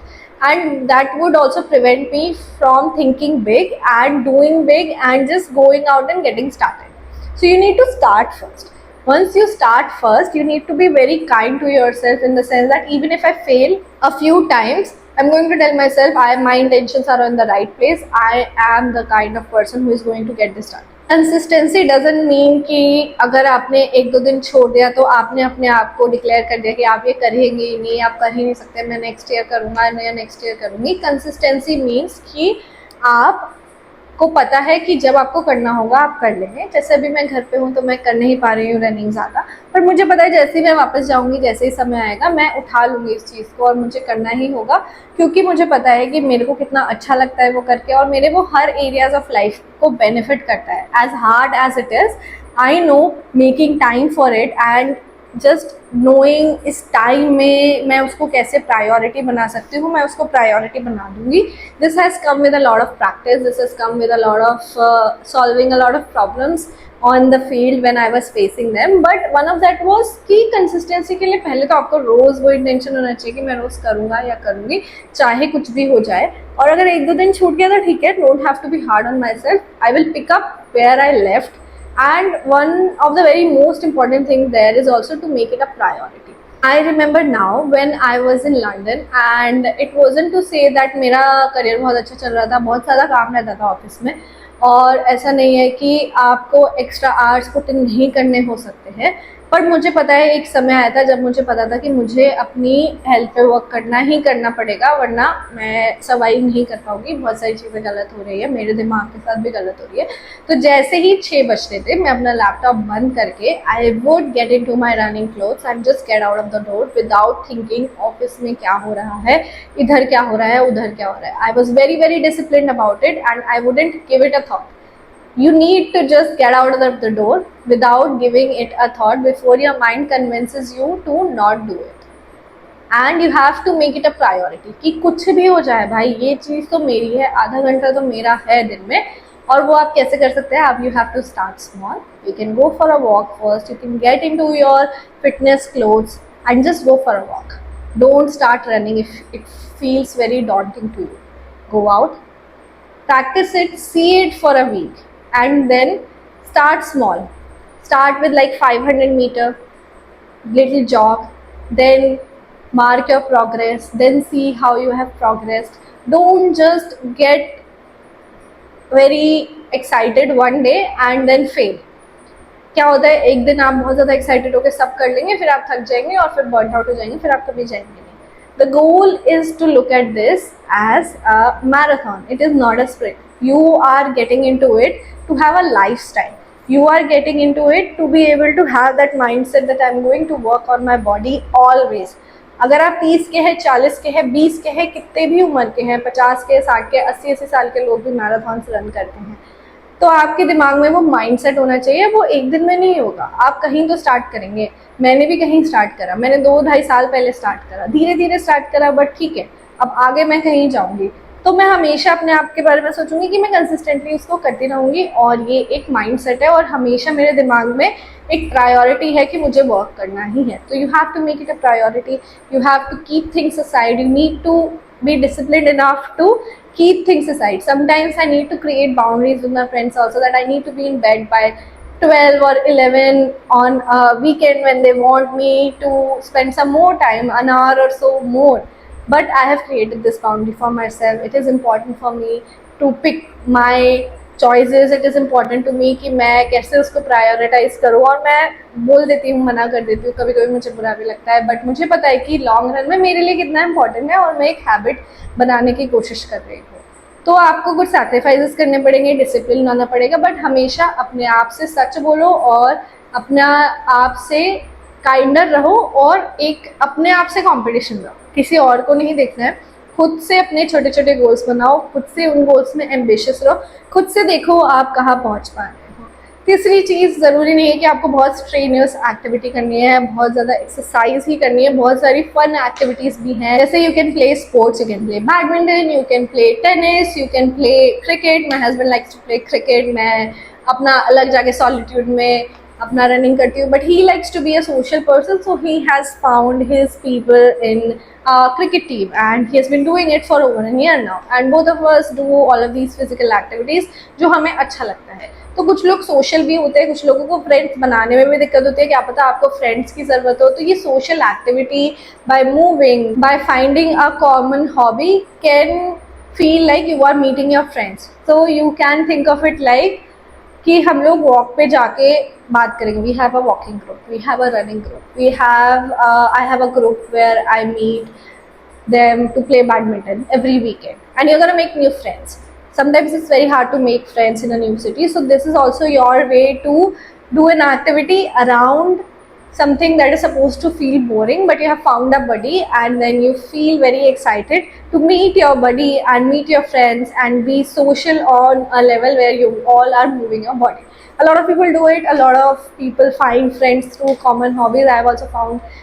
and that would also prevent me from thinking big and doing big and just going out and getting started. So you need to start first. Once you start first, you need to be very kind to yourself, in the sense that even if I fail a few times, I'm going to tell myself my intentions are in the right place, I am the kind of person who is going to get this done. Consistency doesn't mean कि अगर आपने 1-2 दिन छोड़ दिया तो आपने अपने आप को डिक्लेयर कर दिया कि आप ये करेंगे ही नहीं, आप कर ही नहीं सकते, मैं नेक्स्ट ईयर करूँगा या नेक्स्ट ईयर करूँगी. कंसिस्टेंसी मीन्स कि आप को पता है कि जब आपको करना होगा आप कर लेंगे. जैसे अभी मैं घर पे हूँ तो मैं कर नहीं पा रही हूँ रनिंग ज़्यादा, पर मुझे पता है जैसे ही मैं वापस जाऊँगी, जैसे ही समय आएगा, मैं उठा लूँगी इस चीज़ को और मुझे करना ही होगा, क्योंकि मुझे पता है कि मेरे को कितना अच्छा लगता है वो करके और मेरे वो हर एरियाज ऑफ लाइफ को बेनिफिट करता है. As hard as it is, I know making time for it and just knowing इस टाइम में मैं उसको कैसे प्रायोरिटी बना सकती हूँ, मैं उसको प्रायोरिटी बना दूँगी. This has come with a lot of practice, this has come with a lot of solving a lot of problems on the field when I was facing them. But one of that was कि consistency के लिए पहले तो आपको रोज़ वो intention होना चाहिए कि मैं रोज़ करूँगा या करूँगी, चाहे कुछ भी हो जाए. और अगर 1-2 दिन छूट गया तो ठीक है, don't have to be hard on myself, I will pick up where I left. And one of the very most important thing there is also to make it a priority. I remember now when I was in London, and it wasn't to say that मेरा career बहुत अच्छा चल रहा था, बहुत ज़्यादा काम रहता था ऑफिस में, और ऐसा नहीं है कि आपको एक्स्ट्रा आवर्स पुट इन नहीं करने हो सकते हैं. पर मुझे पता है एक समय आया था जब मुझे पता था कि मुझे अपनी हेल्थ पे वर्क करना ही करना पड़ेगा, वरना मैं सर्वाइव नहीं कर पाऊंगी। बहुत सारी चीज़ें गलत हो रही है, मेरे दिमाग के साथ भी गलत हो रही है। तो जैसे ही 6 बजते थे मैं अपना लैपटॉप बंद करके I would get into my running clothes and just get out of the door without thinking office में क्या हो रहा है, इधर क्या हो रहा है, उधर क्या हो रहा है। आई was very very discipline about it and I wouldn't give it a thought. You need to just get out of the door without giving it a thought before your mind convinces you to not do it. And you have to make it a priority कि कुछ भी हो जाए भाई, ये चीज़ तो मेरी है, आधा घंटा तो मेरा है दिन में। और वो आप कैसे कर सकते हैं? आप you have to start small. You can go for a walk first. You can get into your fitness clothes and just go for a walk. Don't start running if it feels very daunting to you. Go out, practice it, see it for a week, and then start small. Start with like 500 meter little jog, then mark your progress, then see how you have progressed. Don't just get very excited one day and then fail. क्या होता है, एक दिन आप बहुत ज़्यादा excited होकर सब कर लेंगे, फिर आप थक जाएंगे और फिर बर्न आउट हो जाएंगे, फिर आप कभी जाएंगे नहीं। The goal is to look at this as a marathon. It is not a sprint. You are getting into it to have a lifestyle. You are getting into it to be able to have that mindset that I'm going to work on my body always. अगर आप 30 के हैं, 40 के हैं, 20 के हैं, कितने भी उम्र के हैं, 50 के, 60 के, 80 साल के लोग भी मैराथन रन करते हैं, तो आपके दिमाग में वो माइंडसेट होना चाहिए। वो एक दिन में नहीं होगा, आप कहीं तो स्टार्ट करेंगे। मैंने भी कहीं स्टार्ट करा, मैंने 2-2.5 साल पहले स्टार्ट करा, धीरे धीरे स्टार्ट करा, बट ठीक है, अब आगे मैं कहीं जाऊंगी तो मैं हमेशा अपने आप के बारे में सोचूंगी कि मैं कंसिस्टेंटली उसको करती रहूंगी। और ये एक माइंडसेट है और हमेशा मेरे दिमाग में एक प्रायोरिटी है कि मुझे वर्क करना ही है। तो you have to make it a priority, you have to keep things aside, you need to be disciplined enough to keep things aside. Sometimes I need to create boundaries with my friends also, that I need to be in bed by 12 or 11 on a weekend when they want me to spend some more time, an hour or so more. But I have created this boundary for myself. It is important for me to pick my choices. It is important to me कि मैं कैसे उसको prioritise करूँ। और मैं बोल देती हूँ, मना कर देती हूँ, कभी कभी मुझे बुरा भी लगता है, बट मुझे पता है कि लॉन्ग रन में मेरे लिए कितना इंपॉर्टेंट है और मैं एक हैबिट बनाने की कोशिश कर रही हूँ। तो आपको कुछ सैक्रिफाइसेस करने पड़ेंगे, डिसिप्लिन लाना पड़ेगा, बट हमेशा अपने आप से सच बोलो और अपना आप से काइंडर रहो और एक अपने आप से कंपटीशन रहो। किसी और को नहीं देखना है, खुद से अपने छोटे छोटे गोल्स बनाओ, खुद से उन गोल्स में एम्बिशियस रहो, खुद से देखो आप कहाँ पहुँच पा रहे हो। तीसरी चीज़, ज़रूरी नहीं है कि आपको बहुत स्ट्रेनियस एक्टिविटी करनी है, बहुत ज़्यादा एक्सरसाइज ही करनी है, बहुत सारी फन एक्टिविटीज़ भी हैं। जैसे you can play sports, you can play badminton, you can play tennis, you can play cricket. My husband likes to play cricket. मैं अपना अलग जाके सॉलिट्यूड में अपना रनिंग करती हूँ, but he likes to be a social person, so he has found his people in cricket team and he has been doing it for over a year now and both of us do all of these physical activities जो हमें अच्छा लगता है। तो कुछ लोग social भी होते हैं, कुछ लोगों को फ्रेंड्स बनाने में भी दिक्कत होती है, क्या पता आपको फ्रेंड्स की ज़रूरत हो। तो ये social activity by moving, by finding a common hobby can feel like you are meeting your friends. So you can think of it like कि हम लोग वॉक पे जाके बात करेंगे। We have a walking group, we have a running group, we have I have a group where I meet them to play badminton every weekend, and you're going to make new friends. Sometimes it's very hard to make friends in a new city, so this is also your way to do an activity around something that is supposed to feel boring, but you have found a buddy and then you feel very excited to meet your buddy and meet your friends and be social on a level where you all are moving your body. A lot of people do it, a lot of people find friends through common hobbies. I have also found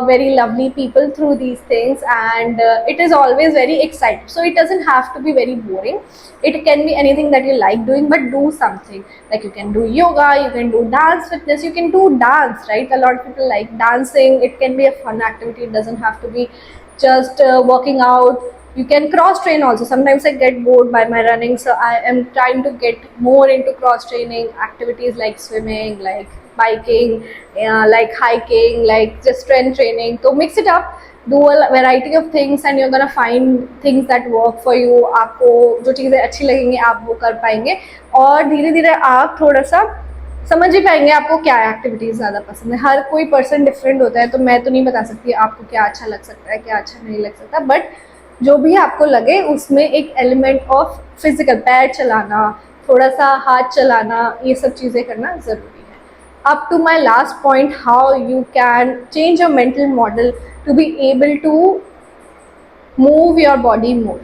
very lovely people through these things, and it is always very exciting. So it doesn't have to be very boring. It can be anything that you like doing, but do something. Like you can do yoga, you can do dance fitness, you can do dance, right? A lot of people like dancing. It can be a fun activity. It doesn't have to be just working out. You can cross train also. Sometimes I get bored by my running, so I am trying to get more into cross training activities like swimming, like biking, like hiking, like just strength training. So mix it up, do a variety of things and you're gonna find things that work for you. आपको जो चीज़ें अच्छी लगेंगी आप वो कर पाएंगे और धीरे धीरे आप थोड़ा सा समझ ही पाएंगे आपको क्या एक्टिविटीज़ ज़्यादा पसंद है। हर कोई पर्सन डिफरेंट होता है, तो मैं तो नहीं बता सकती आपको क्या अच्छा लग सकता है, क्या अच्छा नहीं लग सकता, बट जो भी आपको लगे उसमें एक एलिमेंट ऑफ फिजिकल, पैर चलाना, थोड़ा सा हाथ चलाना, ये सब चीज़ें करना ज़रूरी है। Up to my last point, how you can change your mental model to be able to move your body more.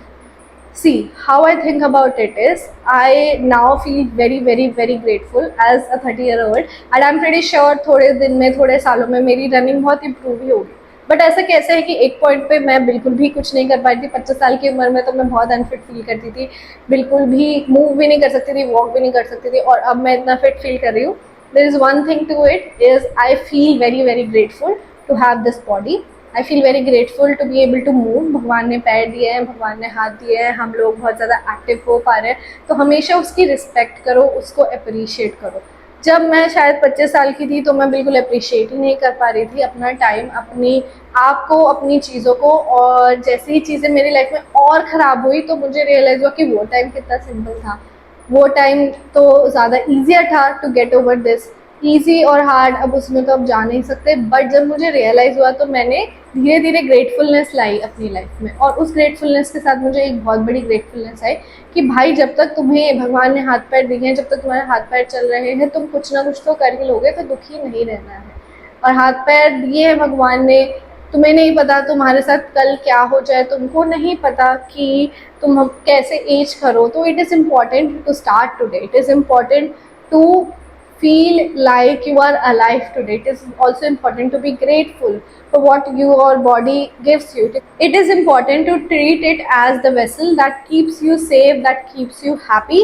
See, how I think about it is, I now feel very very very grateful as a 30-year-old, and I'm pretty sure थोड़े दिन में, थोड़े सालों में मेरी running बहुत improve ही होगी। But ऐसा कैसे है कि एक पॉइंट पे मैं बिल्कुल भी कुछ नहीं कर पाई थी। 25 साल की उम्र में तो मैं बहुत अनफिट फील करती थी, बिल्कुल भी मूव भी नहीं कर सकती थी, वॉक भी नहीं कर सकती थी, और अब मैं इतना फिट फील कर रही हूँ। There is one thing to it, is I feel very very grateful to have this body. I feel very grateful to be able to move. भगवान ने पैर दिए हैं, भगवान ने हाथ दिए हैं, हम लोग बहुत ज़्यादा एक्टिव हो पा रहे हैं, तो हमेशा उसकी रिस्पेक्ट करो, उसको अप्रिशिएट करो। जब मैं शायद 25 साल की थी तो मैं बिल्कुल अप्रिशिएट ही नहीं कर पा रही थी अपना टाइम, अपनी आप को, अपनी चीज़ों को, और जैसे ही चीज़ें मेरी लाइफ में और ख़राब हुई तो मुझे रियलाइज़ हुआ कि वो टाइम कितना सिंपल था। वो टाइम तो ज़्यादा ईजियर था to get over this. Easy और हार्ड अब उसमें तो अब जा नहीं सकते, बट जब मुझे रियलाइज़ हुआ तो मैंने धीरे धीरे ग्रेटफुलनेस लाई अपनी लाइफ में, और उस ग्रेटफुलनेस के साथ मुझे एक बहुत बड़ी ग्रेटफुलनेस आई कि भाई जब तक तुम्हें भगवान ने हाथ पैर दिए हैं, जब तक तुम्हारे हाथ पैर चल रहे हैं, तुम कुछ ना कुछ तो कर ही लोगे, तो दुखी नहीं रहना है। और हाथ पैर दिए हैं भगवान ने, तुम्हें नहीं पता तुम्हारे साथ कल क्या हो जाए, तुमको नहीं पता कि तुम कैसे एज करो, तो it is important to start today, it is important to feel like you are alive today. It is also important to be grateful for what your body gives you. It is important to treat it as the vessel that keeps you safe, that keeps you happy,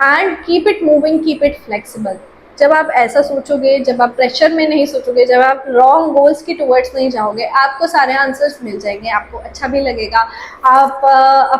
and keep it moving, keep it flexible. जब आप ऐसा सोचोगे, जब आप pressure में नहीं सोचोगे, जब आप रॉन्ग गोल्स की टुवर्ड्स नहीं जाओगे, आपको सारे आंसर्स मिल जाएंगे, आपको अच्छा भी लगेगा, आप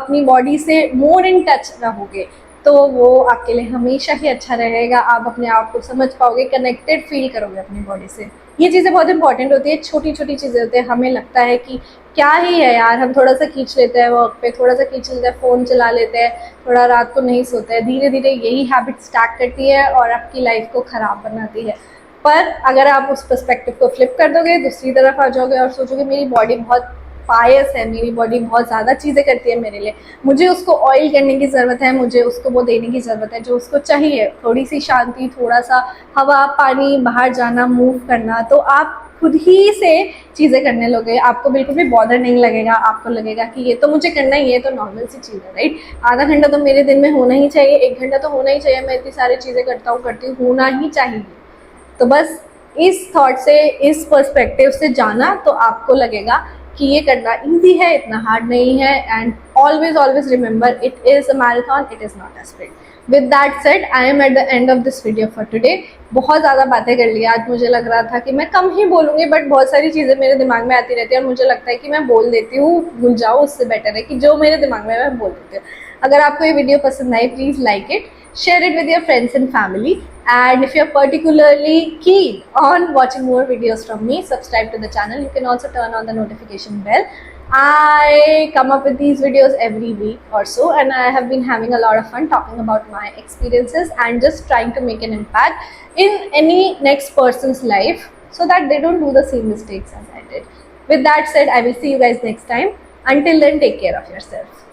अपनी बॉडी से मोर इन टच रहोगे, तो वो आपके लिए हमेशा ही अच्छा रहेगा। आप अपने आप को समझ पाओगे, कनेक्टेड फील करोगे अपनी बॉडी से। ये चीज़ें बहुत इंपॉर्टेंट होती है, छोटी छोटी चीज़ें होती है। हमें लगता है कि क्या ही है यार, हम थोड़ा सा खींच लेते हैं वर्क पे, थोड़ा सा खींच लेते हैं, फ़ोन चला लेते हैं, थोड़ा रात को नहीं सोते हैं, धीरे धीरे यही हैबिट स्टार्ट करती है और आपकी लाइफ को ख़राब बनाती है। पर अगर आप उस पर्सपेक्टिव को फ्लिप कर दोगे, दूसरी तरफ आ जाओगे और सोचोगे मेरी बॉडी बहुत पायस है, मेरी बॉडी बहुत ज़्यादा चीज़ें करती है मेरे लिए, मुझे उसको ऑयल करने की ज़रूरत है, मुझे उसको वो देने की ज़रूरत है जो उसको चाहिए, थोड़ी सी शांति, थोड़ा सा हवा, पानी, बाहर जाना, मूव करना, तो आप खुद ही से चीज़ें करने लोगे, आपको बिल्कुल भी बॉदर नहीं लगेगा। आपको लगेगा कि ये तो मुझे करना ही है, तो नॉर्मल सी चीज़ है, राइट। आधा घंटा तो मेरे दिन में होना ही चाहिए, 1 घंटा तो होना ही चाहिए, मैं इतनी सारी चीज़ें करता हूँ, करती हूँ, होना ही चाहिए। तो बस इस थॉट से, इस पर्सपेक्टिव से जाना, तो आपको लगेगा कि ये करना इजी है, इतना हार्ड नहीं है। And always always remember, it is a marathon, it is not a sprint. With that said, I am at the end of this video for today. बहुत ज़्यादा बातें कर ली आज, मुझे लग रहा था कि मैं कम ही बोलूँगी, बट बहुत सारी चीज़ें मेरे दिमाग में आती रहती है और मुझे लगता है कि मैं बोल देती हूँ, भूल जाओ, उससे बेटर है कि जो मेरे दिमाग में मैं बोल देती हूँ। अगर आपको ये वीडियो पसंद आई, please like it, share it with your friends and family, and if you're particularly keen on watching more videos from me, subscribe to the channel. You can also turn on the notification bell. I come up with these videos every week or so, and I have been having a lot of fun talking about my experiences and just trying to make an impact in any next person's life so that they don't do the same mistakes as I did. With that said, I will see you guys next time. Until then, take care of yourself.